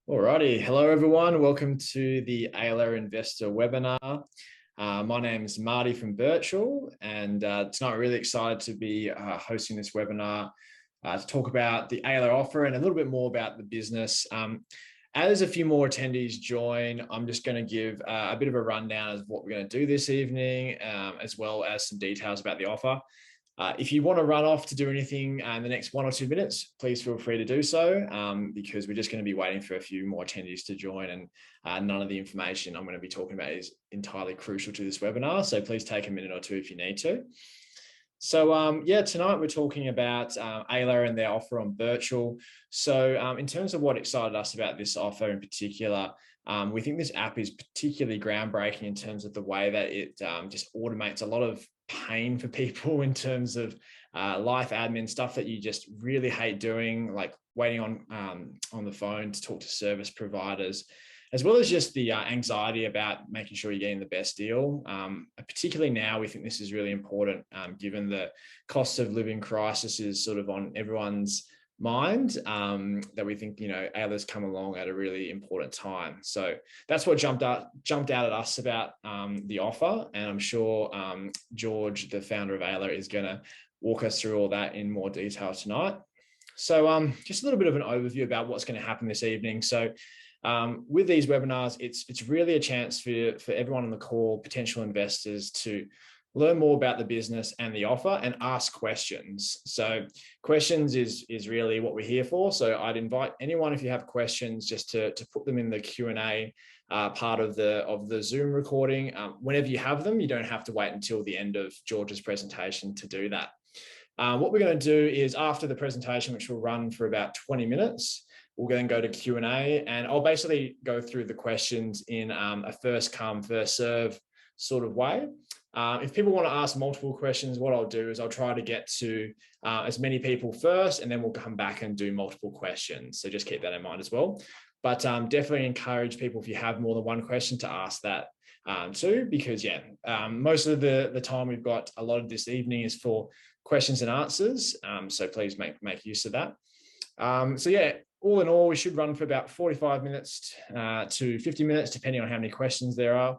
Alrighty, hello everyone. Welcome to the AYLA Investor webinar. My name is Marty from Birchal, and tonight we're really excited to be hosting this webinar to talk about the AYLA offer and a little bit more about the business. As a few more attendees join, I'm just going to give a bit of a rundown of what we're going to do this evening, as well as some details about the offer. If you want to run off to do anything in the next 1 or 2 minutes, please feel free to do so, because we're just going to be waiting for a few more attendees to join, and none of the information I'm going to be talking about is entirely crucial to this webinar. So please take a minute or two if you need to. So yeah, tonight we're talking about AYLA and their offer on Birchal. So in terms of what excited us about this offer in particular, we think this app is particularly groundbreaking in terms of the way that it just automates a lot of pain for people in terms of life admin stuff that you just really hate doing, like waiting on the phone to talk to service providers, as well as just the anxiety about making sure you're getting the best deal. Particularly now, we think this is really important given the cost of living crisis is sort of on everyone's mind, that we think, AYLA's come along at a really important time. So that's what jumped out at us about the offer. And I'm sure George, the founder of AYLA, is going to walk us through all that in more detail tonight. So just a little bit of an overview about what's going to happen this evening. So with these webinars, it's really a chance for everyone on the call, potential investors, to learn more about the business and the offer and ask questions. So questions is really what we're here for. So I'd invite anyone, if you have questions, just to put them in the Q&A part of the Zoom recording. Whenever you have them, you don't have to wait until the end of George's presentation to do that. What we're going to do is, after the presentation, which will run for about 20 minutes, we'll then go to Q&A, and I'll basically go through the questions in a first come, first serve sort of way. If people want to ask multiple questions, what I'll do is I'll try to get to as many people first, and then we'll come back and do multiple questions. So just keep that in mind as well. But definitely encourage people, if you have more than one question, to ask that too, because most of the time we've got a lot of this evening is for questions and answers. So please make use of that. So yeah, all in all, we should run for about 45 minutes to 50 minutes, depending on how many questions there are.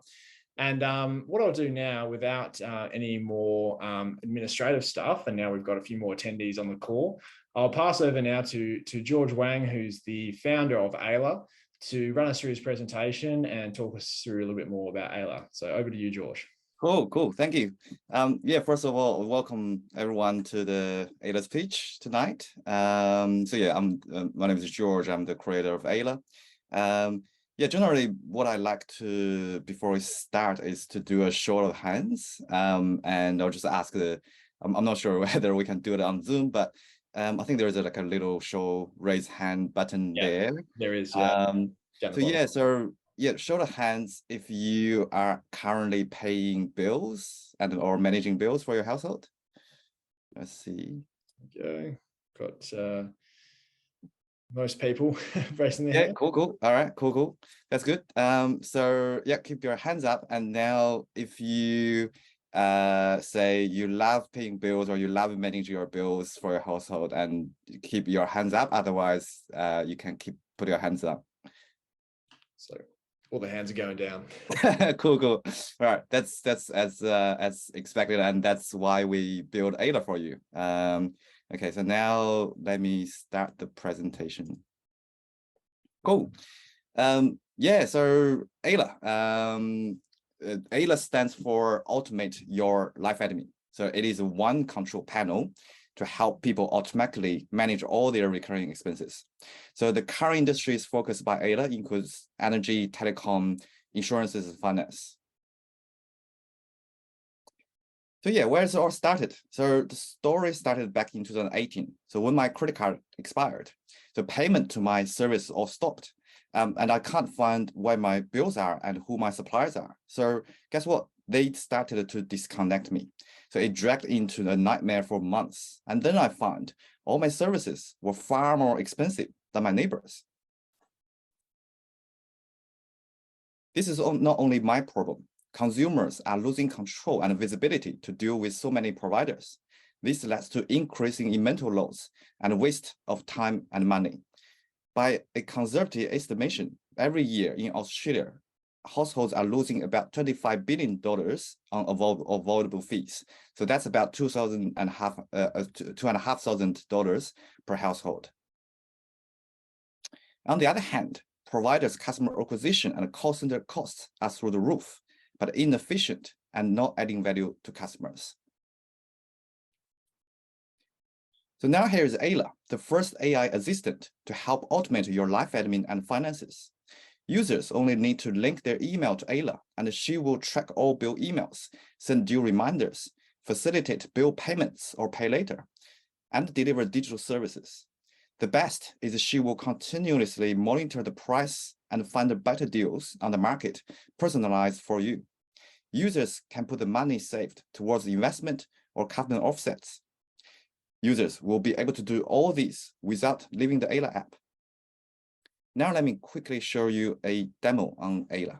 And what I'll do now, without any more administrative stuff, and now we've got a few more attendees on the call, I'll pass over now to George Wang, who's the founder of AYLA, to run us through his presentation and talk us through a little bit more about AYLA. So over to you, George. Cool. Thank you. Yeah, first of all, welcome everyone to the AYLA speech tonight. So yeah, my name is George. I'm the creator of AYLA. Yeah, generally what I like to, before we start, is to do a show of hands. And I'll just ask I'm not sure whether we can do it on Zoom, but I think there is like a little show raise hand button there. There is. So show of hands if you are currently paying bills or managing bills for your household. Let's see. Okay, got most people raising their hand. Cool. All right, cool. That's good. So yeah, keep your hands up. And now if you say you love paying bills or you love managing your bills for your household, and keep your hands up. Otherwise, you can put your hands up. So all the hands are going down. Cool. All right, that's as expected, and that's why we build AYLA for you. Okay, so now let me start the presentation. Cool. Yeah, so AYLA. AYLA stands for Automate Your Life Admin. So it is one control panel to help people automatically manage all their recurring expenses. So the current industries focused by AYLA includes energy, telecom, insurances, and finance. So yeah, where's it all started? So the story started back in 2018. So when my credit card expired, so payment to my service all stopped. And I can't find where my bills are and who my suppliers are. So guess what? They started to disconnect me. So it dragged into a nightmare for months. And then I found all my services were far more expensive than my neighbors. This is not only my problem. Consumers are losing control and visibility to deal with so many providers. This leads to increasing in mental loads and waste of time and money. By a conservative estimation, every year in Australia, households are losing about $25 billion on avoidable fees. So that's about $2,500 per household. On the other hand, providers' customer acquisition and call center costs are through the roof, but inefficient and not adding value to customers. So now here is AYLA, the first AI assistant to help automate your life admin and finances. Users only need to link their email to AYLA, and she will track all bill emails, send due reminders, facilitate bill payments or pay later, and deliver digital services. The best is she will continuously monitor the price and find better deals on the market, personalized for you. Users can put the money saved towards investment or carbon offsets. Users will be able to do all these without leaving the AYLA app. Now let me quickly show you a demo on AYLA.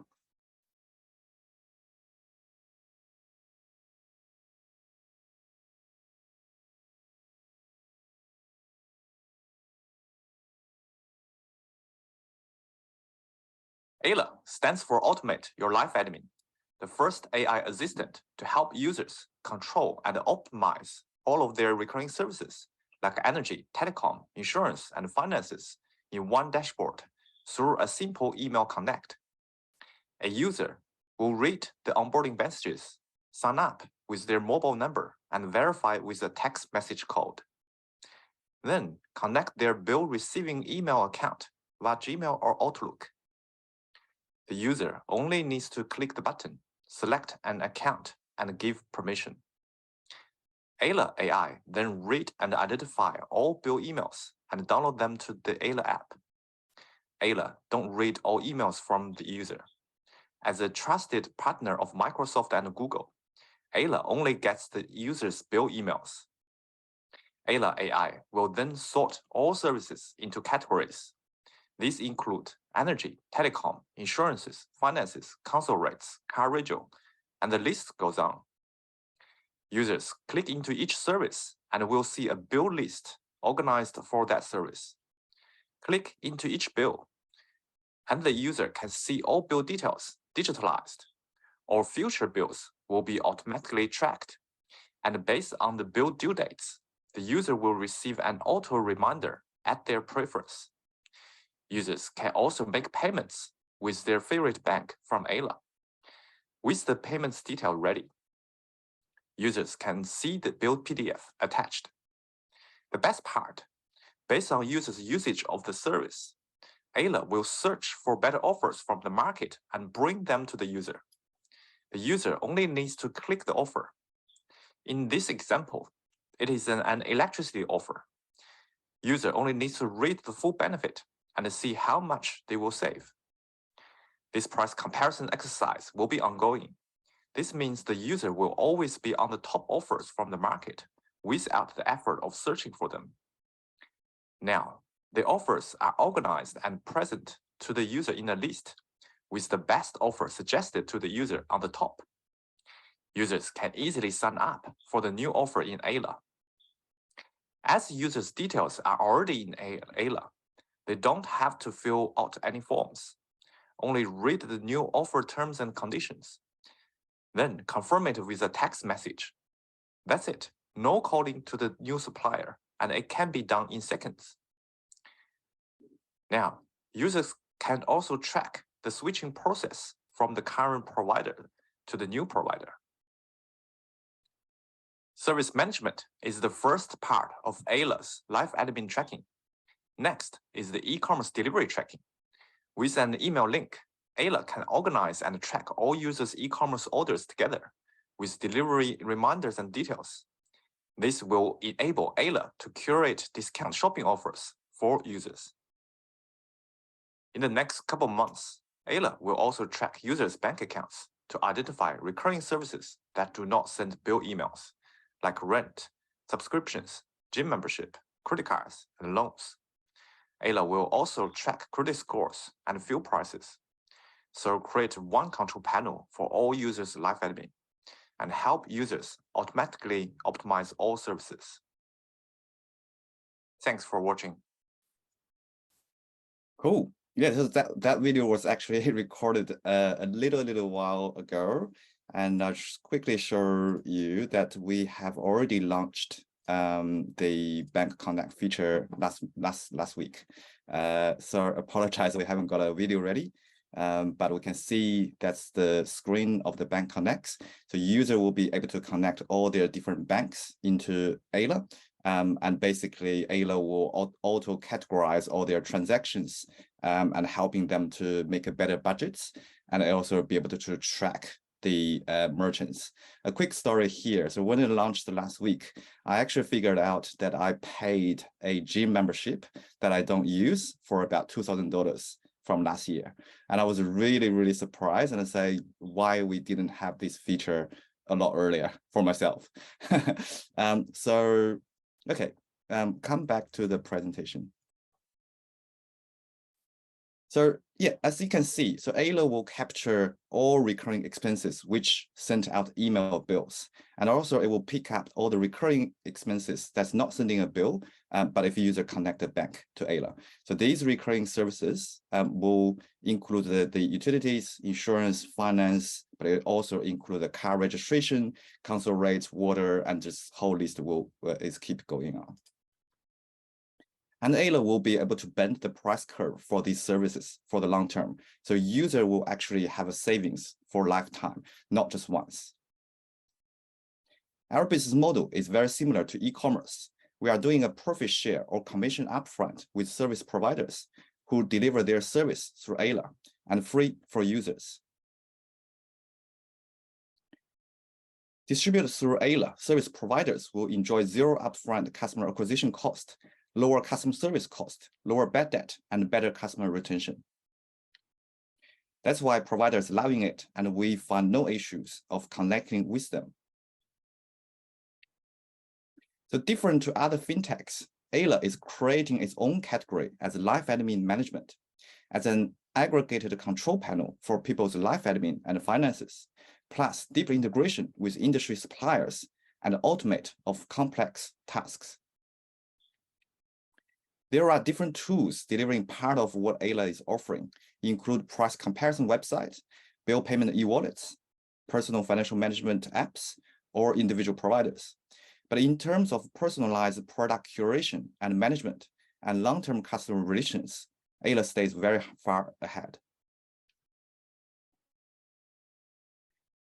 AYLA stands for Automate Your Life Admin, the first AI assistant to help users control and optimize all of their recurring services like energy, telecom, insurance, and finances in one dashboard through a simple email connect. A user will read the onboarding messages, sign up with their mobile number, and verify with a text message code. Then connect their bill receiving email account via Gmail or Outlook. The user only needs to click the button, select an account, and give permission. AYLA AI then read and identify all bill emails and download them to the AYLA app. AYLA don't read all emails from the user. As a trusted partner of Microsoft and Google, AYLA only gets the user's bill emails. AYLA AI will then sort all services into categories. These include energy, telecom, insurances, finances, console rates, car rental, and the list goes on. Users click into each service and will see a bill list organized for that service. Click into each bill, and the user can see all bill details digitalized. All future bills will be automatically tracked, and based on the bill due dates, the user will receive an auto reminder at their preference. Users can also make payments with their favorite bank from AYLA. With the payments detail ready, users can see the bill PDF attached. The best part, based on users' usage of the service, AYLA will search for better offers from the market and bring them to the user. The user only needs to click the offer. In this example, it is an electricity offer. User only needs to read the full benefit and see how much they will save. This price comparison exercise will be ongoing. This means the user will always be on the top offers from the market without the effort of searching for them. Now, the offers are organized and present to the user in a list, with the best offer suggested to the user on the top. Users can easily sign up for the new offer in AYLA. As users' details are already in AYLA, they don't have to fill out any forms. Only read the new offer terms and conditions. Then confirm it with a text message. That's it. No calling to the new supplier, and it can be done in seconds. Now, users can also track the switching process from the current provider to the new provider. Service management is the first part of AYLA's life admin tracking. Next is the e-commerce delivery tracking. With an email link, AYLA can organize and track all users' e-commerce orders together with delivery reminders and details. This will enable AYLA to curate discount shopping offers for users. In the next couple months, AYLA will also track users' bank accounts to identify recurring services that do not send bill emails, like rent, subscriptions, gym membership, credit cards, and loans. AYLA will also track credit scores and fuel prices. So create one control panel for all users' life admin and help users automatically optimize all services. Thanks for watching. Cool. Yeah, so that video was actually recorded a little while ago, and I'll just quickly show you that we have already launched the Bank Connect feature last week. So apologize, we haven't got a video ready, but we can see that's the screen of the Bank Connects. So user will be able to connect all their different banks into AYLA. And basically, AYLA will auto categorize all their transactions and helping them to make a better budgets, and also be able to track the merchants. A quick story here. So when it launched last week, I actually figured out that I paid a gym membership that I don't use for about $2,000 from last year. And I was really surprised, and I say why we didn't have this feature a lot earlier for myself. Okay, come back to the presentation. So yeah, as you can see, so AYLA will capture all recurring expenses which sent out email bills. And also it will pick up all the recurring expenses that's not sending a bill, but if a user connected back to AYLA. So these recurring services will include the utilities, insurance, finance, but it also include the car registration, council rates, water, and this whole list is keep going on. And AYLA will be able to bend the price curve for these services for the long term. So user will actually have a savings for lifetime, not just once. Our business model is very similar to e-commerce. We are doing a profit share or commission upfront with service providers who deliver their service through AYLA and free for users. Distributed through AYLA, service providers will enjoy zero upfront customer acquisition cost, lower customer service cost, lower bad debt, and better customer retention. That's why providers loving it, and we find no issues of connecting with them. So different to other fintechs, AYLA is creating its own category as life admin management, as an aggregated control panel for people's life admin and finances, plus deep integration with industry suppliers and automate of complex tasks. There are different tools delivering part of what AYLA is offering, include price comparison websites, bill payment e-wallets, personal financial management apps, or individual providers. But in terms of personalized product curation and management and long-term customer relations, AYLA stays very far ahead.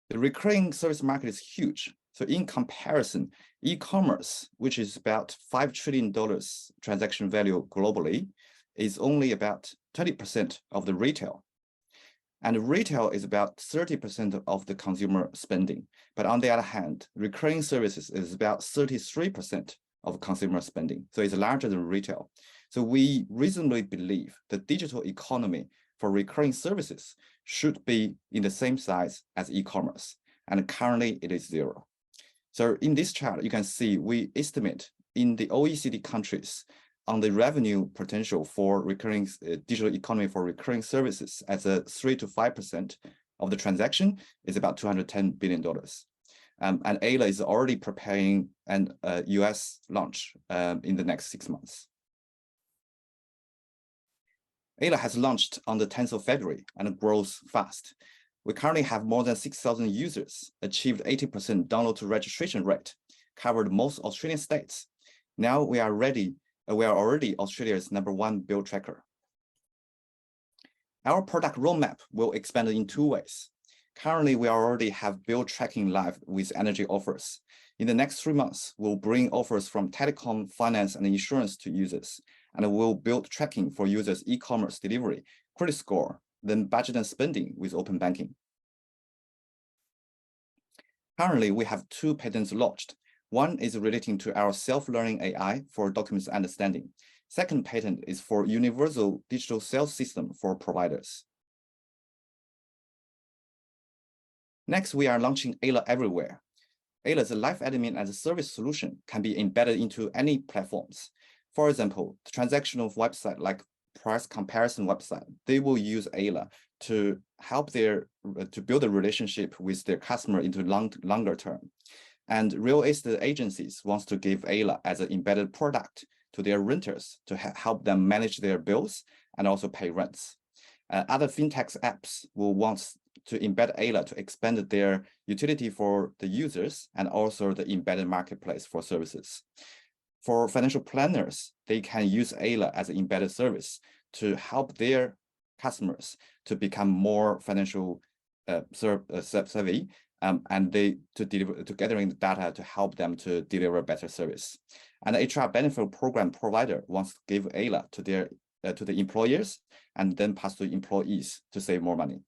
The recurring service market is huge. So in comparison, e-commerce, which is about $5 trillion transaction value globally, is only about 20% of the retail. And retail is about 30% of the consumer spending. But on the other hand, recurring services is about 33% of consumer spending. So it's larger than retail. So we reasonably believe the digital economy for recurring services should be in the same size as e-commerce. And currently it is zero. So in this chart, you can see we estimate in the OECD countries on the revenue potential for recurring digital economy for recurring services as a 3 to 5% of the transaction is about $210 billion. And AYLA is already preparing an US launch in the next 6 months. AYLA has launched on the 10th of February and grows fast. We currently have more than 6,000 users, achieved 80% download to registration rate, covered most Australian states. Now we are already Australia's #1 bill tracker. Our product roadmap will expand in 2 ways. Currently, we already have bill tracking live with energy offers. In the next 3 months, we'll bring offers from telecom, finance, and insurance to users, and we'll build tracking for users' e-commerce delivery, credit score, then budget and spending with open banking. Currently, we have 2 patents launched. One is relating to our self-learning AI for documents understanding. Second patent is for universal digital sales system for providers. Next, we are launching AYLA Everywhere. AYLA's life admin as a service solution can be embedded into any platforms. For example, the transactional website like price comparison website, they will use AYLA to help to build a relationship with their customer into longer term. And real estate agencies wants to give AYLA as an embedded product to their renters to help them manage their bills and also pay rents. Other fintech apps will want to embed AYLA to expand their utility for the users and also the embedded marketplace for services. For financial planners, they can use AYLA as an embedded service to help their customers to become more financial savvy, and to gathering the data to help them to deliver better service. And the HR benefit program provider wants to give AYLA to the employers and then pass to employees to save more money.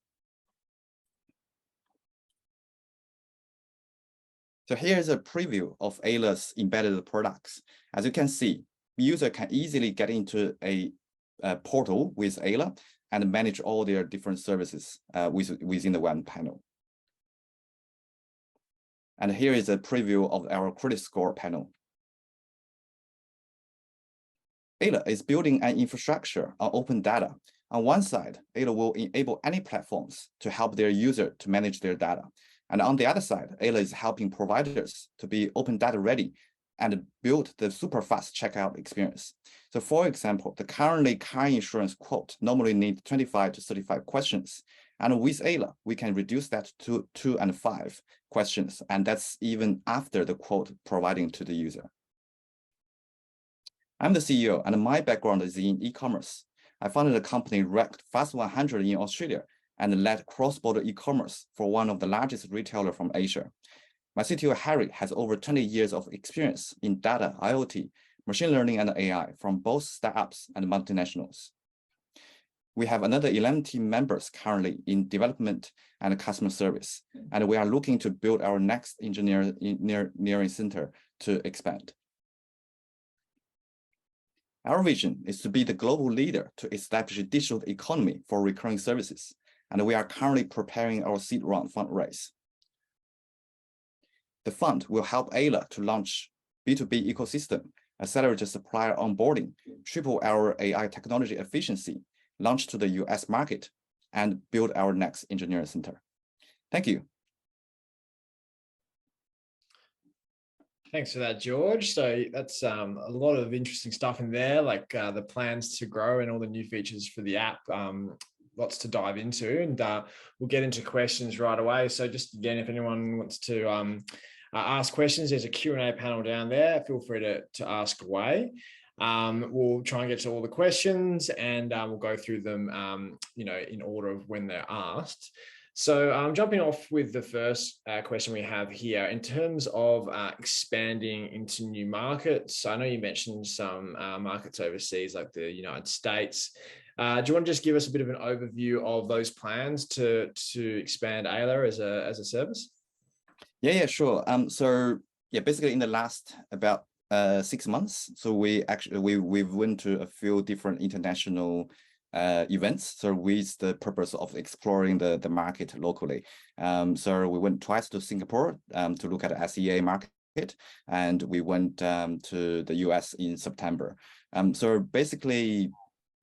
So here's a preview of AYLA's embedded products. As you can see, user can easily get into a portal with AYLA and manage all their different services within the one panel. And here is a preview of our credit score panel. AYLA is building an infrastructure on open data. On one side, AYLA will enable any platforms to help their user to manage their data. And on the other side, AYLA is helping providers to be open data ready and build the super fast checkout experience. So for example, the currently car insurance quote normally needs 25 to 35 questions. And with AYLA, we can reduce that to 2 and 5 questions. And that's even after the quote providing to the user. I'm the CEO and my background is in e-commerce. I founded a company ranked Fast 100 in Australia and led cross-border e-commerce for one of the largest retailers from Asia. My CTO, Harry, has over 20 years of experience in data, IoT, machine learning, and AI from both startups and multinationals. We have another 11 team members currently in development and customer service, and we are looking to build our next engineering center to expand. Our vision is to be the global leader to establish a digital economy for recurring services, and we are currently preparing our seed round fundraise. The fund will help AYLA to launch B2B ecosystem, accelerate supplier onboarding, triple our AI technology efficiency, launch to the US market, and build our next engineering center. Thank you. Thanks for that, George. So that's a lot of interesting stuff in there, like the plans to grow and all the new features for the app. Lots to dive into, and we'll get into questions right away. So just again, if anyone wants to ask questions, there's a Q&A panel down there. Feel free to ask away. We'll try and get to all the questions, and we'll go through them, in order of when they're asked. So I'm jumping off with the first question we have here in terms of expanding into new markets. I know you mentioned some markets overseas, like the United States. Do you want to just give us a bit of an overview of those plans to expand AYLA as a service? Yeah, sure. So basically in the last about 6 months, so we went to a few different international events, so with the purpose of exploring the market locally. So we went twice to Singapore to look at the SEA market, and we went to the US in September. So basically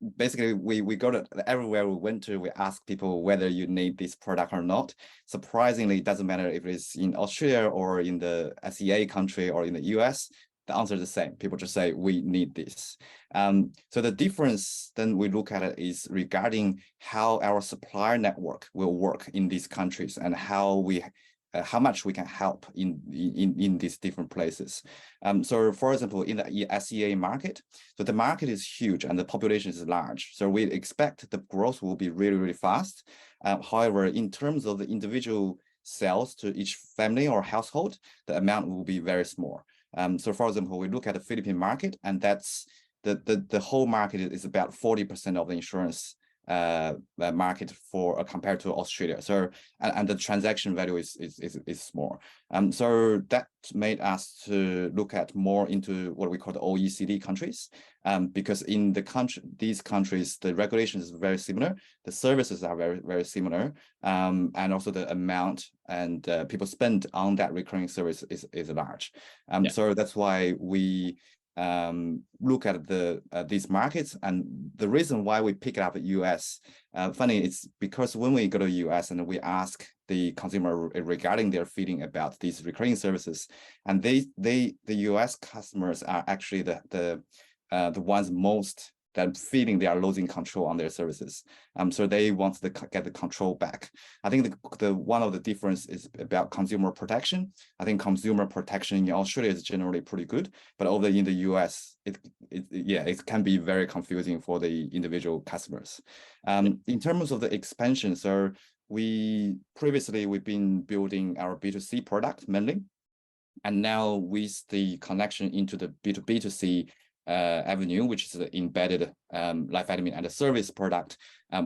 we go to everywhere we went to, we ask people whether you need this product or not. Surprisingly, it doesn't matter if it's in Australia or in the SEA country or in the US, the answer is the same. People just say, we need this. So the difference then we look at it is regarding how our supplier network will work in these countries and how much we can help in these different places. So for example, in the SEA market, so the market is huge and the population is large. So we expect the growth will be really, really fast. However, in terms of the individual sales to each family or household, the amount will be very small. So for example, we look at the Philippine market, and that's the whole market is about 40% of the insurance market compared to Australia. So and the transaction value is small. So that made us to look at more into what we call the OECD countries, because in these countries the regulations is very similar, the services are very, very similar, and also the amount and people spend on that recurring service is large. So that's why we look at these markets. And the reason why we pick up US, funny, it's because when we go to US and we ask the consumer regarding their feeling about these recurring services, and the US customers are actually the ones most that feeling they are losing control on their services. So they want to get the control back. I think the one of the difference is about consumer protection. I think consumer protection in Australia is generally pretty good, but over in the US, it can be very confusing for the individual customers. In terms of the expansion, so we've been building our B2C product mainly, and now with the connection into the B2B2C avenue, which is the embedded live admin and the service product,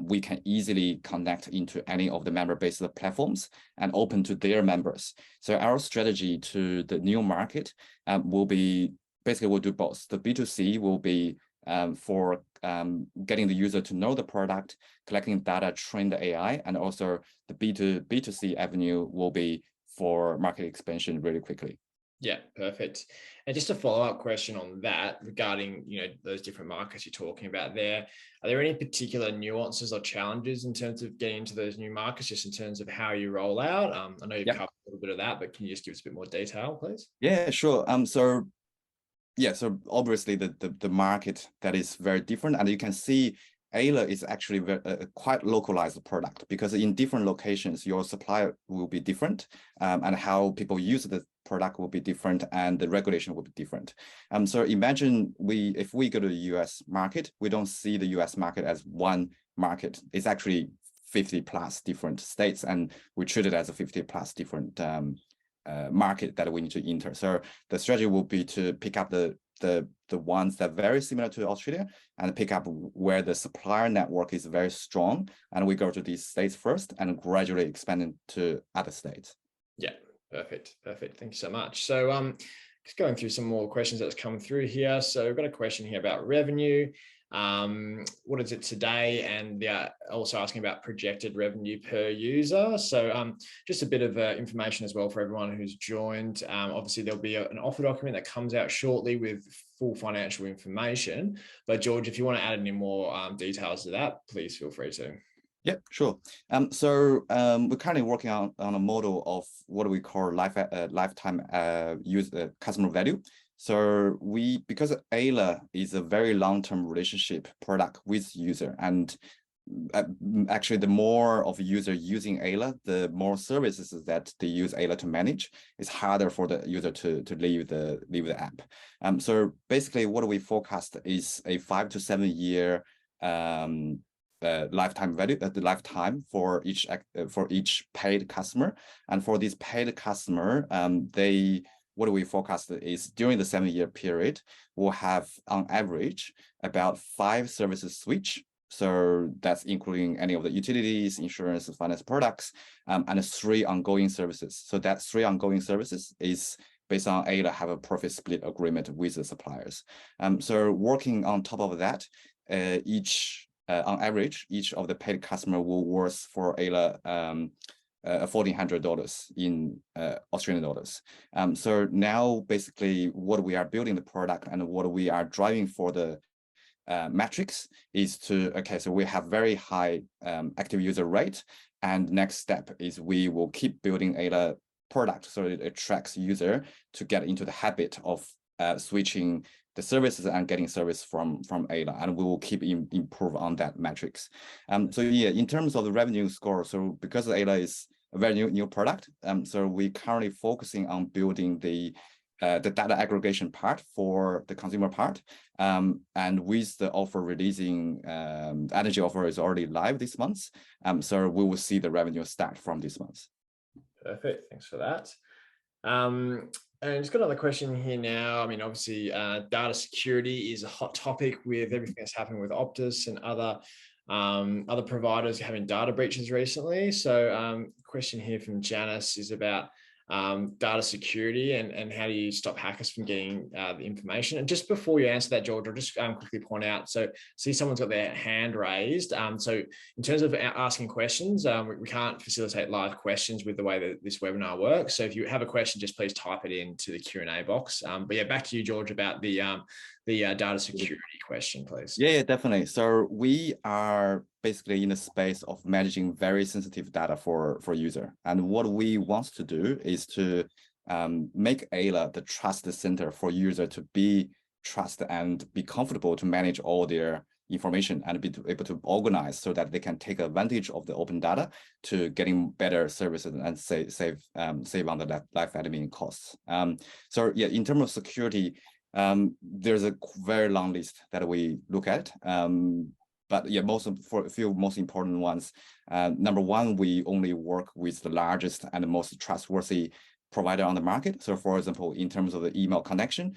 we can easily connect into any of the member-based platforms and open to their members. So our strategy to the new market will be, basically we'll do both. The B2C will be for getting the user to know the product, collecting data, train the AI, and also the B2C avenue will be for market expansion really quickly. Yeah, perfect. And just a follow-up question on that regarding, those different markets you're talking about there. Are there any particular nuances or challenges in terms of getting into those new markets, just in terms of how you roll out? I know you've covered a little bit of that, but can you just give us a bit more detail, please? Yeah, sure. So obviously the market that is very different, and you can see AYLA is actually a quite localized product, because in different locations, your supplier will be different, and how people use the product will be different, and the regulation will be different. So imagine if we go to the US market, we don't see the US market as one market. It's actually 50 plus different states, and we treat it as a 50 plus different market that we need to enter. So the strategy will be to pick up the ones that are very similar to Australia, and pick up where the supplier network is very strong, and we go to these states first and gradually expand into other states. Yeah, perfect. Thank you so much. So just going through some more questions that's come through here. So we've got a question here about revenue. What is it today? And also asking about projected revenue per user. So just a bit of information as well for everyone who's joined. Obviously, there'll be an offer document that comes out shortly with full financial information. But George, if you want to add any more details to that, please feel free to. Yeah, sure. So we're currently working on a model of what we call lifetime customer value. So because AYLA is a very long-term relationship product with user, and actually the more of user using AYLA, the more services that they use AYLA to manage, it's harder for the user to leave the app. So basically what we forecast is a 5 to 7 year lifetime value, the lifetime for each paid customer. And for this paid customer, what we forecast is during the 7-year period, we'll have on average about 5 services switch. So that's including any of the utilities, insurance, finance products, and 3 ongoing services. So that 3 ongoing services is based on AYLA have a profit split agreement with the suppliers. So working on top of that, on average, each of the paid customer will worth for AYLA $1,400 in Australian dollars. So now basically what we are building the product and what we are driving for the metrics is so we have very high active user rate, and next step is we will keep building AYLA product so it attracts user to get into the habit of switching the services and getting service from AYLA, and we will keep improve on that metrics. So yeah, in terms of the revenue score, so because AYLA is a very new product, so we currently focusing on building the data aggregation part for the consumer part, and with the offer releasing, energy offer is already live this month, so we will see the revenue start from this month. Perfect, thanks for that. And just got another question here now. I mean, obviously, data security is a hot topic with everything that's happening with Optus and other providers having data breaches recently. So question here from Janice is about data security and how do you stop hackers from getting the information. And just before you answer that, George, I'll just quickly point out, so see someone's got their hand raised. So in terms of asking questions, we can't facilitate live questions with the way that this webinar works. So if you have a question, just please type it into the Q&A box. But yeah, back to you, George, about the data security question, please. Yeah, definitely. So we are basically in a space of managing very sensitive data for user. And what we want to do is to make AYLA the trust center for user to be trust and be comfortable to manage all their information and be able to organize so that they can take advantage of the open data to getting better services and save on the live admin costs. So yeah, in terms of security, there's a very long list that we look at. But yeah, for a few most important ones. Number one, we only work with the largest and the most trustworthy provider on the market. So for example, in terms of the email connection,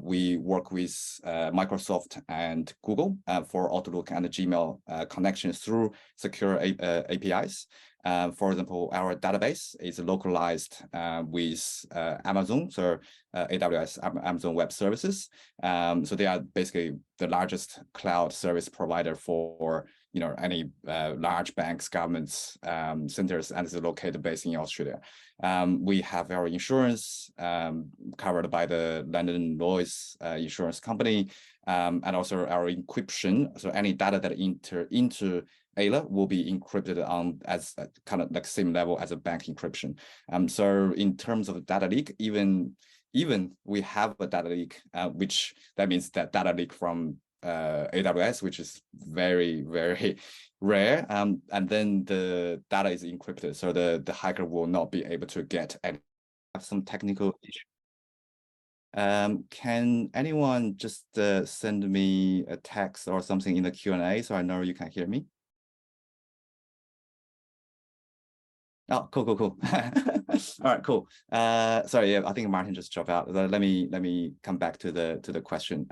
we work with Microsoft and Google for Outlook and Gmail connections through secure APIs. For example, our database is localized with Amazon, so AWS, Amazon Web Services. So they are basically the largest cloud service provider for any large banks, governments, centers, and is located based in Australia. We have our insurance covered by the London Lloyd's insurance company, and also our encryption. So any data that enter into AYLA will be encrypted on as kind of like same level as a bank encryption. So in terms of data leak, even we have a data leak, which that means that data leak from AWS, which is very, very rare. And then the data is encrypted, so the hacker will not be able to get any. Have some technical issue. Can anyone just send me a text or something in the Q&A so I know you can hear me? Oh, cool. All right, cool. Sorry, yeah, I think Martin just dropped out. Let me come back to the question.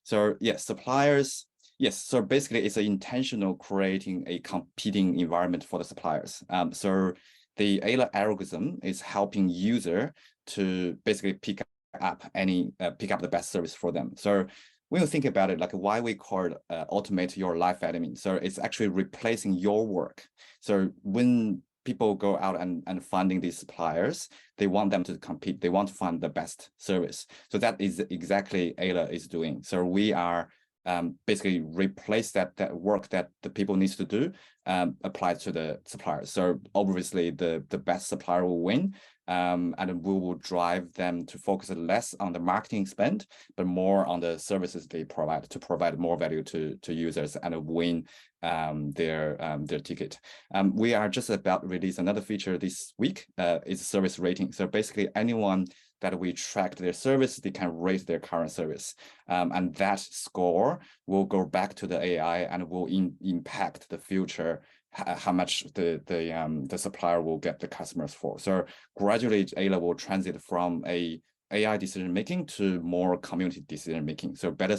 So yes, suppliers. Yes, so basically it's an intentional creating a competing environment for the suppliers. So the AYLA algorithm is helping user to basically pick up the best service for them. So when you think about it, like why we call it automate your live admin. So it's actually replacing your work. So when people go out and finding these suppliers, they want them to compete. They want to find the best service. So that is exactly AYLA is doing. So we are basically replace that work that the people needs to do, applied to the suppliers. So obviously the best supplier will win, and we will drive them to focus less on the marketing spend, but more on the services they provide to provide more value to users and win their ticket. We are just about to release another feature this week, is service rating. So basically anyone that we track their service, they can rate their current service. And that score will go back to the AI and will impact the future, how much the supplier will get the customers for. So gradually AYLA will transit from a AI decision making to more community decision making. So better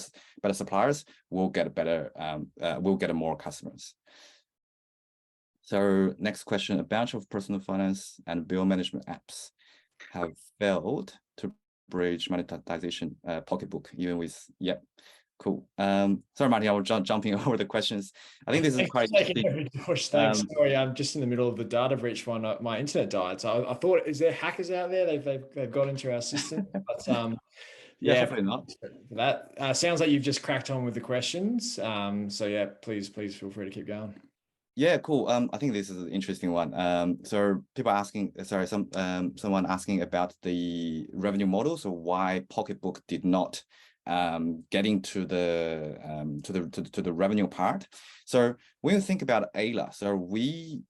suppliers will get more customers. So next question: a bunch of personal finance and bill management apps have failed to bridge monetization pocketbook, even with cool. Sorry, Martin, I was jumping over the questions. I think this is quite interesting. Thanks. Sorry, I'm just in the middle of the data breach one. My internet died, so I thought, is there hackers out there? They've got into our system, but yeah, hopefully not. That sounds like you've just cracked on with the questions. So yeah, please feel free to keep going. Yeah, cool. I think this is an interesting one. So people asking, someone asking about the revenue model. So why Pocketbook did not get into the revenue part. So when you think about AYLA, so we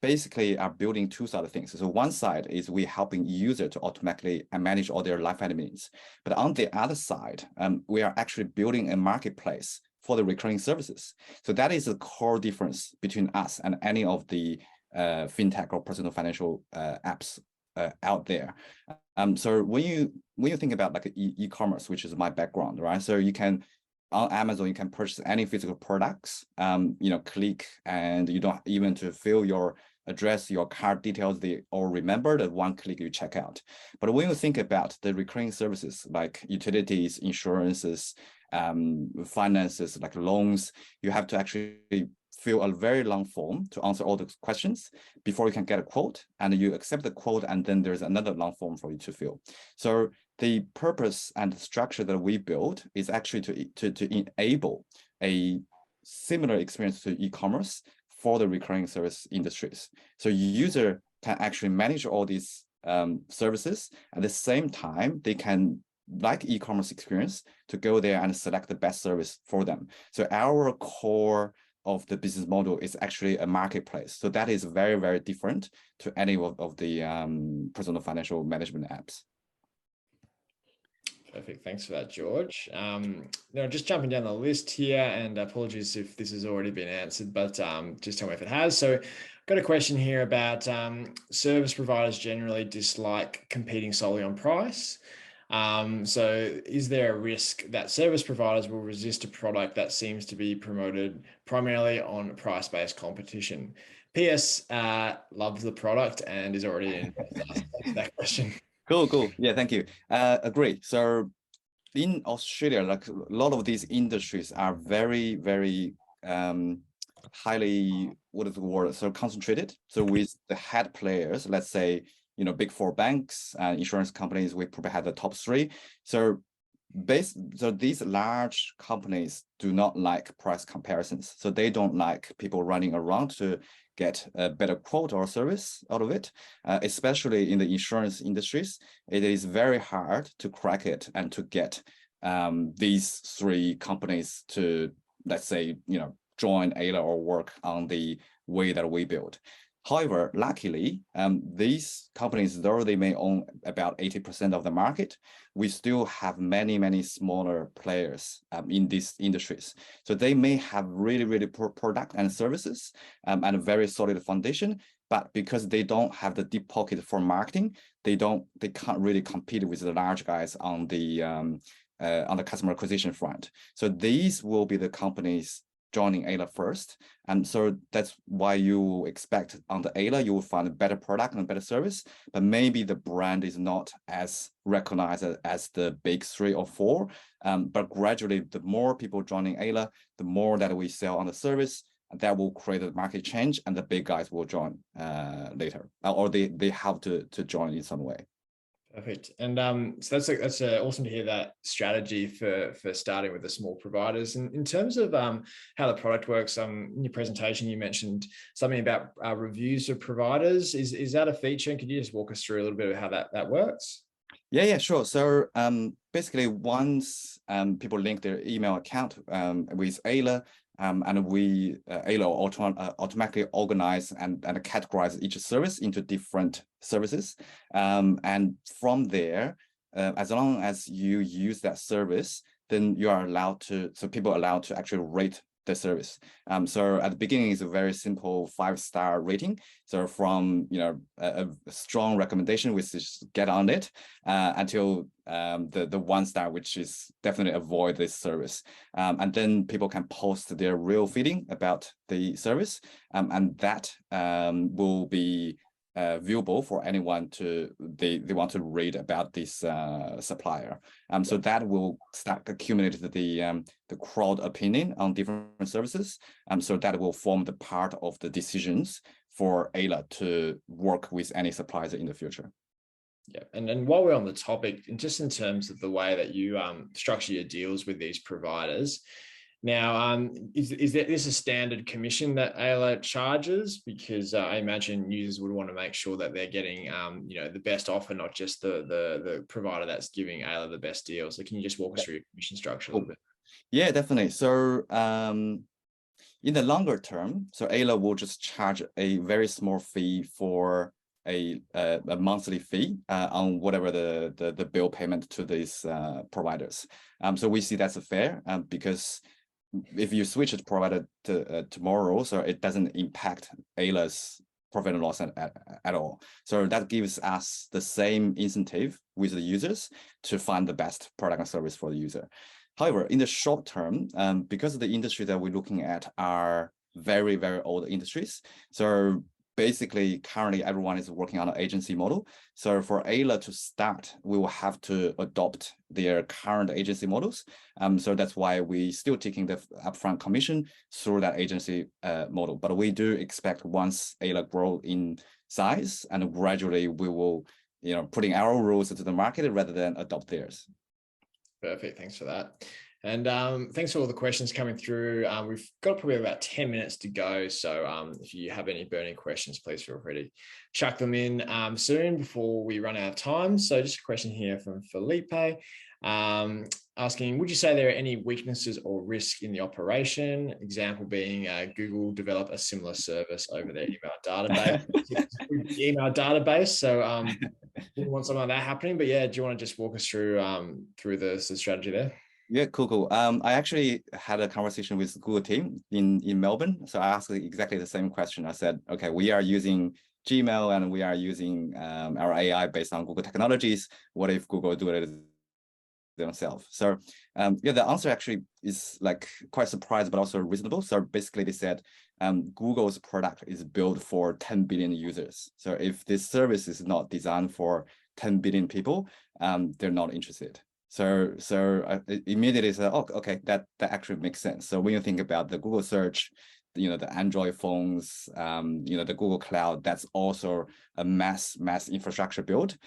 basically are building two side of things. So one side is we helping user to automatically manage all their live admins, but on the other side, we are actually building a marketplace for the recurring services. So that is the core difference between us and any of the fintech or personal financial apps out there. So when you think about like e-commerce, which is my background, right? So you can on Amazon, you can purchase any physical products, click, and you don't even to fill your address, your card details, they all remembered at one click you check out. But when you think about the recurring services like utilities, insurances, finances, like loans, you have to actually fill a very long form to answer all the questions before you can get a quote, and you accept the quote, and then there's another long form for you to fill. So the purpose and the structure that we build is actually to enable a similar experience to e-commerce for the recurring service industries. So user can actually manage all these services. At the same time, they can like e-commerce experience to go there and select the best service for them. So our core of the business model is actually a marketplace. So that is very, very different to any of the personal financial management apps. Perfect. Thanks for that, George. Now, just jumping down the list here, and apologies if this has already been answered, but just tell me if it has. So I've got a question here about service providers generally dislike competing solely on price. So is there a risk that service providers will resist a product that seems to be promoted primarily on price-based competition? PS loves the product and is already in that question. Cool. Yeah, thank you. Agree. So in Australia, like a lot of these industries are very, very highly, what is the word? So concentrated. So with the head players, let's say, big four banks and insurance companies, we probably have the top three. So these large companies do not like price comparisons. So they don't like people running around to get a better quote or service out of it, especially in the insurance industries. It is very hard to crack it and to get these three companies to, let's say, join AYLA or work on the way that we build. However, luckily, these companies, though they may own about 80% of the market, we still have many, many smaller players in these industries. So they may have really, really poor product and services and a very solid foundation, but because they don't have the deep pocket for marketing, they can't really compete with the large guys on the customer acquisition front. So these will be the companies joining AYLA first. And so that's why you expect on the AYLA, you will find a better product and a better service, but maybe the brand is not as recognized as the big 3 or 4. But gradually, the more people joining AYLA, the more that we sell on the service, and that will create a market change, and the big guys will join later, or they have to join in some way. Perfect. And so that's awesome to hear that strategy for starting with the small providers. And in terms of how the product works, in your presentation, you mentioned something about reviews of providers. Is that a feature? And could you just walk us through a little bit of how that works? Yeah, sure. So basically, once people link their email account with AYLA, and AYLA automatically organize and categorize each service into different services. And from there, as long as you use that service, then you are allowed to, so people are allowed to actually rate the service. So at the beginning, it's a very simple 5-star rating. So from a strong recommendation, which is get on it, until the 1-star, which is definitely avoid this service. And then people can post their real feeling about the service, and that will be viewable for anyone they want to read about this supplier. So that will start accumulating the crowd opinion on different services. So that will form the part of the decisions for AYLA to work with any suppliers in the future. Yeah, and while we're on the topic, and just in terms of the way that you structure your deals with these providers, now, is this a standard commission that AYLA charges? Because I imagine users would want to make sure that they're getting, the best offer, not just the provider that's giving AYLA the best deal. So can you just walk us through your commission structure a little bit? Yeah, definitely. So in the longer term, so AYLA will just charge a very small fee for a monthly fee on whatever the bill payment to these providers. So we see that's fair because if you switch the provider tomorrow, so it doesn't impact AYLA's profit and loss at all. So that gives us the same incentive with the users to find the best product and service for the user. However, in the short term, because of the industry that we're looking at are very, very old industries, so basically, currently everyone is working on an agency model. So for AYLA to start, we will have to adopt their current agency models. So that's why we still taking the upfront commission through that agency model. But we do expect once AYLA grow in size, and gradually we will, putting our rules into the market rather than adopt theirs. Perfect. Thanks for that. And thanks for all the questions coming through. We've got probably about 10 minutes to go. So if you have any burning questions, please feel free to chuck them in soon before we run out of time. So just a question here from Felipe. Asking, would you say there are any weaknesses or risk in the operation? Example being Google develop a similar service over their email database. So wouldn't want something like that happening. But yeah, do you want to just walk us through the strategy there? Yeah, cool. I actually had a conversation with the Google team in Melbourne. So I asked exactly the same question. I said, okay, we are using Gmail and we are using our AI based on Google technologies. What if Google do it themselves? So yeah, the answer actually is like quite surprised, but also reasonable. So basically they said Google's product is built for 10 billion users. So if this service is not designed for 10 billion people, they're not interested. So I immediately said, oh, okay, that actually makes sense. So when you think about the Google search, the Android phones, the Google Cloud, that's also a mass infrastructure build.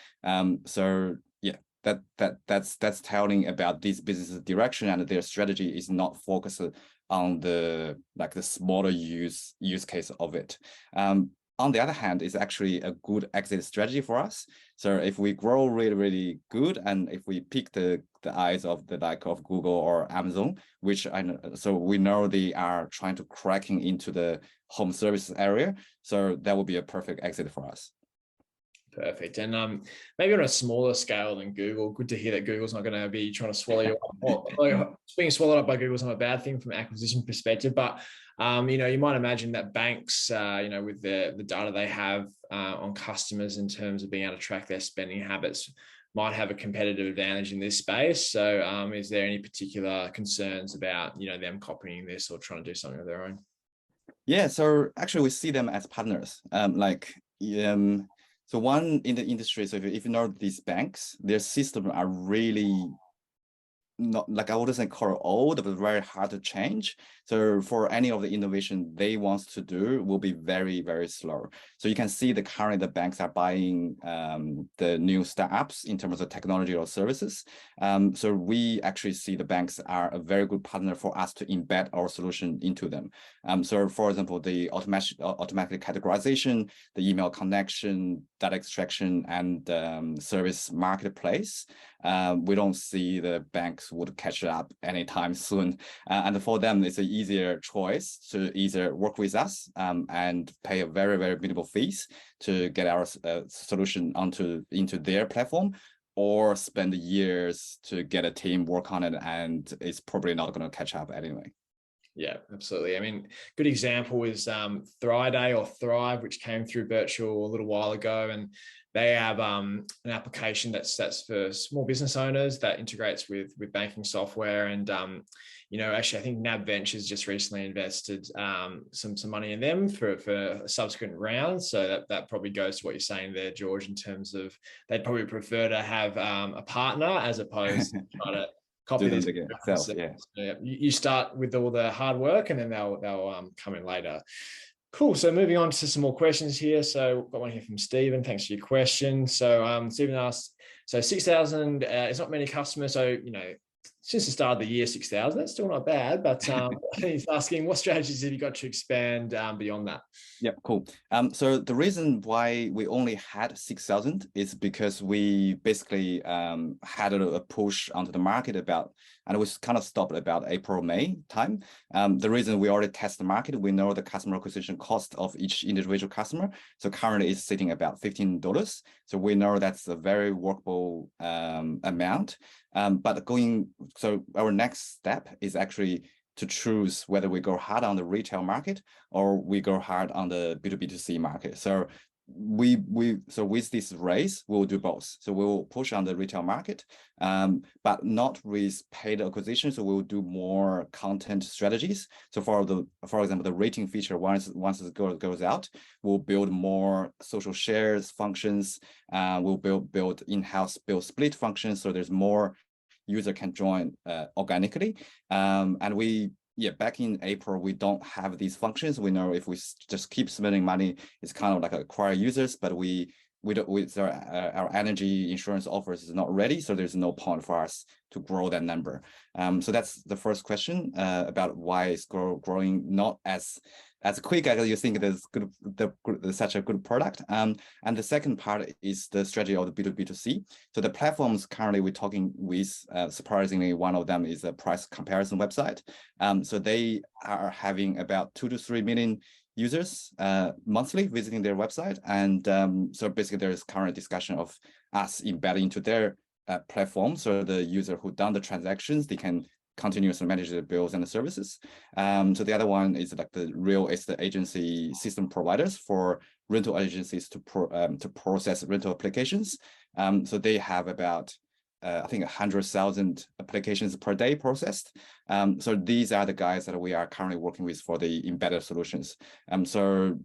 So yeah, that's telling about this business direction, and their strategy is not focused on the smaller use case of it. On the other hand, it's actually a good exit strategy for us. So if we grow really, really good, and if we pick the eyes of of Google or Amazon, which so we know they are trying to cracking into the home services area, so that would be a perfect exit for us. Perfect. And maybe on a smaller scale than Google, good to hear that Google's not going to be trying to swallow you up. Well, being swallowed up by Google is not a bad thing from an acquisition perspective, but you might imagine that banks, with the data they have on customers in terms of being able to track their spending habits, might have a competitive advantage in this space. So is there any particular concerns about, them copying this or trying to do something of their own? Yeah, so actually we see them as partners. So one in the industry, so if you know these banks, their systems are really not, I wouldn't say call old, but very hard to change. So for any of the innovation they want to do will be very, very slow. So you can see currently the banks are buying the new startups in terms of technology or services. So we actually see the banks are a very good partner for us to embed our solution into them. So for example, the automatic categorization, the email connection, data extraction, and service marketplace. We don't see the banks would catch up anytime soon. And for them, it's an easier choice to either work with us and pay a very, very minimal fees to get our solution into their platform, or spend years to get a team work on it, and it's probably not going to catch up anyway. Yeah, absolutely. I mean, good example is Thriday or Thrive, which came through Birchal a little while ago, and they have an application that's for small business owners that integrates with banking software. And actually, I think NAB Ventures just recently invested some money in them for a subsequent round. So that probably goes to what you're saying there, George, in terms of they'd probably prefer to have a partner as opposed to try to copy this themselves. Yeah. So you start with all the hard work, and then they'll come in later. Cool. So moving on to some more questions here. So got one here from Stephen. Thanks for your question. So Stephen asked, so 6,000 is not many customers. So, since the start of the year, 6,000, that's still not bad, but he's asking, what strategies have you got to expand beyond that? Yeah, cool. So the reason why we only had 6,000 is because we basically had a push onto the market and we kind of stopped about April, May time. The reason we already test the market, we know the customer acquisition cost of each individual customer. So currently it's sitting about $15. So we know that's a very workable amount. So our next step is actually to choose whether we go hard on the retail market or we go hard on the B2B2C market. So so with this race, we'll do both. So we'll push on the retail market, but not with paid acquisition. So we'll do more content strategies. So for example, the rating feature, once it goes out, we'll build more social shares functions. We'll build in-house build split functions. So there's more user can join organically. Back in April, we don't have these functions. We know if we just keep spending money, it's kind of like acquire users, but our energy insurance offers is not ready. So there's no point for us to grow that number. So that's the first question about why it's growing not as as quick as you think there's such a good product. And the second part is the strategy of the B2B2C. So the platforms currently we're talking with, surprisingly, one of them is a price comparison website. So they are having about 2 to 3 million users monthly visiting their website. And so basically there is current discussion of us embedding into their platform. So the user who done the transactions, they can continuously manage the bills and the services. So the other one is like the real estate agency system providers for rental agencies to process rental applications. So they have about I think 100,000 applications per day processed. So these are the guys that we are currently working with for the embedded solutions. So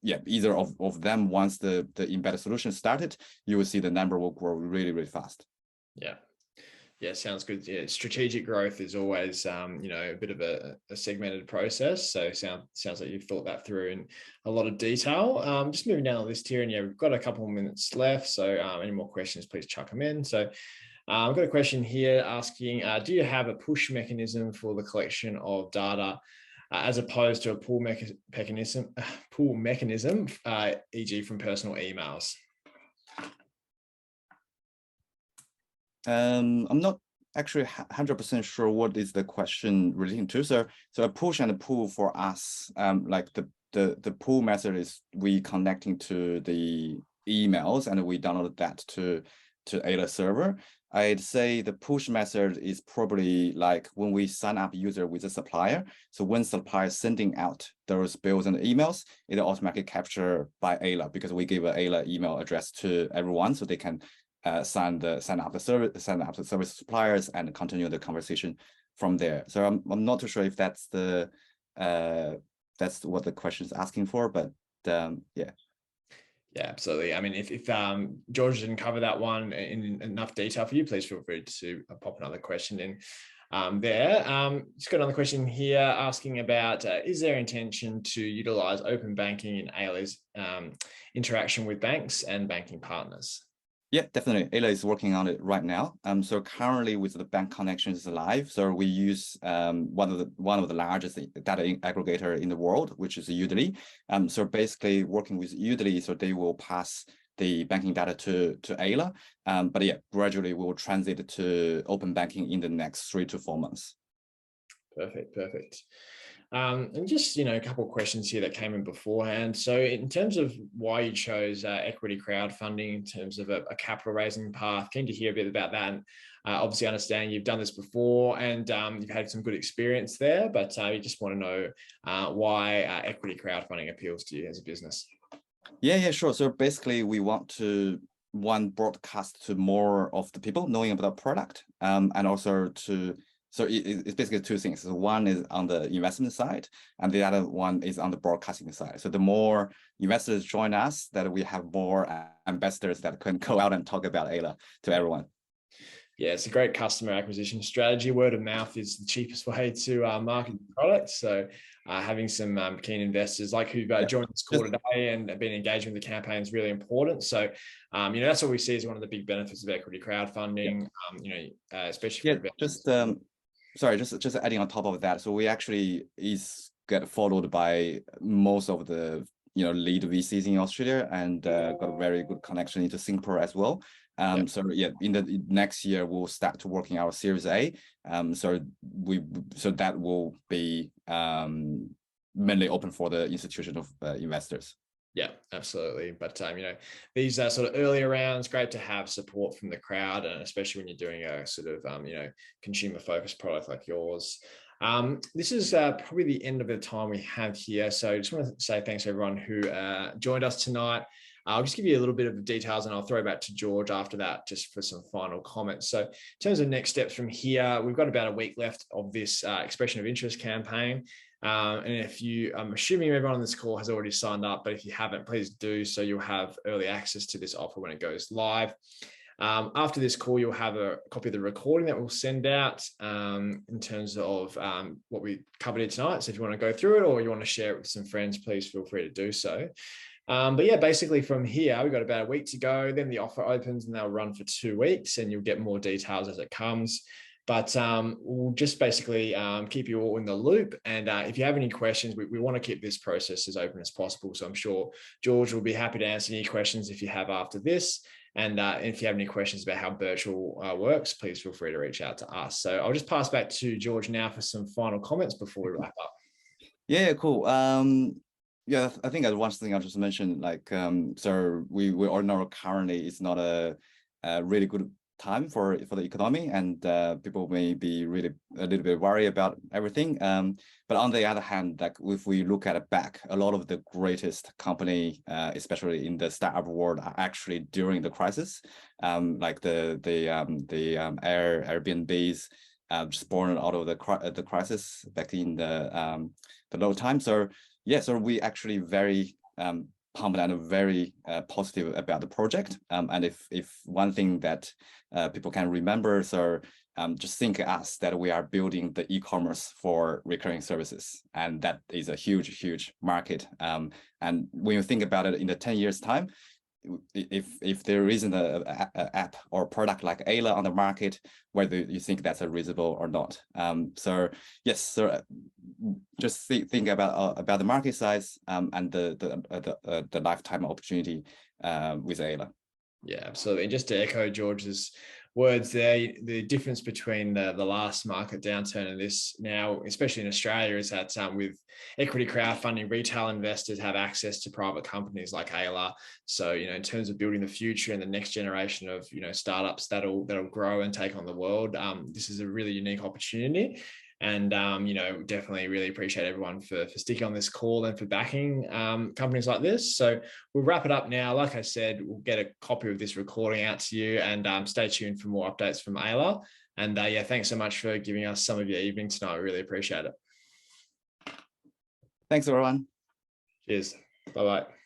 yeah, either of them, once the embedded solution started, you will see the number will grow really, really fast. Yeah. Yeah, sounds good. Yeah, strategic growth is always, a bit of a segmented process. So sounds like you've thought that through in a lot of detail. Just moving down the list here, and yeah, we've got a couple of minutes left. So any more questions, please chuck them in. So I've got a question here asking, do you have a push mechanism for the collection of data as opposed to a pull mechanism, e.g. from personal emails? I'm not actually 100% sure what is the question relating to. So a push and a pull for us, like the pull method is we connecting to the emails and we download that to AYLA server. I'd say the push method is probably like when we sign up user with a supplier. So when supplier is sending out those bills and emails, it automatically captured by AYLA because we give an AYLA email address to everyone so they can sign up the service suppliers and continue the conversation from there. So I'm not too sure if that's that's what the question is asking for, but yeah. Yeah, absolutely. I mean, if George didn't cover that one in enough detail for you, please feel free to pop another question in there. Just got another question here asking about, is there intention to utilize open banking in AYLA's interaction with banks and banking partners? Yeah, definitely. AYLA is working on it right now. So currently with the bank connections live, so we use one of the largest data aggregator in the world, which is Udemy. So basically working with Udemy, so they will pass the banking data to AYLA. But yeah, gradually we will transit to open banking in the next 3 to 4 months. Perfect. And just, a couple of questions here that came in beforehand. So in terms of why you chose equity crowdfunding in terms of a capital raising path, keen to hear a bit about that. And obviously understanding you've done this before and you've had some good experience there, but you just want to know why equity crowdfunding appeals to you as a business. Yeah, sure. So basically we want to broadcast to more of the people knowing about the product and also so it's basically two things. So one is on the investment side, and the other one is on the broadcasting side. So the more investors join us, that we have more ambassadors that can go out and talk about AYLA to everyone. Yeah, it's a great customer acquisition strategy. Word of mouth is the cheapest way to market the product. So having some keen investors like who've joined this call today and been engaging with the campaign is really important. So, that's what we see as one of the big benefits of equity crowdfunding, especially for investors. Sorry, just adding on top of that. So we actually get followed by most of the lead VCs in Australia and got a very good connection into Singapore as well. So yeah, in the next year we'll start to working our Series A. So that will be mainly open for the institutional investors. Yeah, absolutely. But these are sort of earlier rounds, great to have support from the crowd, and especially when you're doing a sort of consumer focused product like yours. This is probably the end of the time we have here. So I just want to say thanks to everyone who joined us tonight. I'll just give you a little bit of the details and I'll throw back to George after that just for some final comments. So in terms of next steps from here, we've got about a week left of this expression of interest campaign. And I'm assuming everyone on this call has already signed up, but if you haven't, please do so you'll have early access to this offer when it goes live. After this call, you'll have a copy of the recording that we'll send out in terms of what we covered here tonight. So if you want to go through it or you want to share it with some friends, please feel free to do so. But yeah, basically from here, we've got about a week to go. Then the offer opens and they'll run for 2 weeks and you'll get more details as it comes. But we'll just basically keep you all in the loop. And if you have any questions, we want to keep this process as open as possible. So I'm sure George will be happy to answer any questions if you have after this. And if you have any questions about how Birchal works, please feel free to reach out to us. So I'll just pass back to George now for some final comments before we wrap up. Yeah, cool. Yeah, I think one thing I just mentioned, like, so we all know currently it's not a really good time for the economy, and people may be really a little bit worried about everything. But on the other hand, like if we look at it back, a lot of the greatest company, especially in the startup world, are actually during the crisis, like the Airbnbs, just born out of the crisis back in the low time. So yeah, so we actually very pumped and very positive about the project. And if one thing that people can remember, so just think us that we are building the e-commerce for recurring services, and that is a huge market. And when you think about it in the 10 years time, if there isn't a app or product like AYLA on the market, whether you think that's reasonable or not. So yes, so just think about the market size and the lifetime opportunity with AYLA. Yeah, absolutely. And just to echo George's words there, the difference between the last market downturn and this now, especially in Australia, is that with equity crowdfunding, retail investors have access to private companies like AYLA. So, in terms of building the future and the next generation of, startups that'll grow and take on the world, this is a really unique opportunity. And, definitely really appreciate everyone for sticking on this call and for backing companies like this. So we'll wrap it up now. Like I said, we'll get a copy of this recording out to you, and stay tuned for more updates from AYLA. And yeah, thanks so much for giving us some of your evening tonight. I really appreciate it. Thanks, everyone. Cheers. Bye-bye.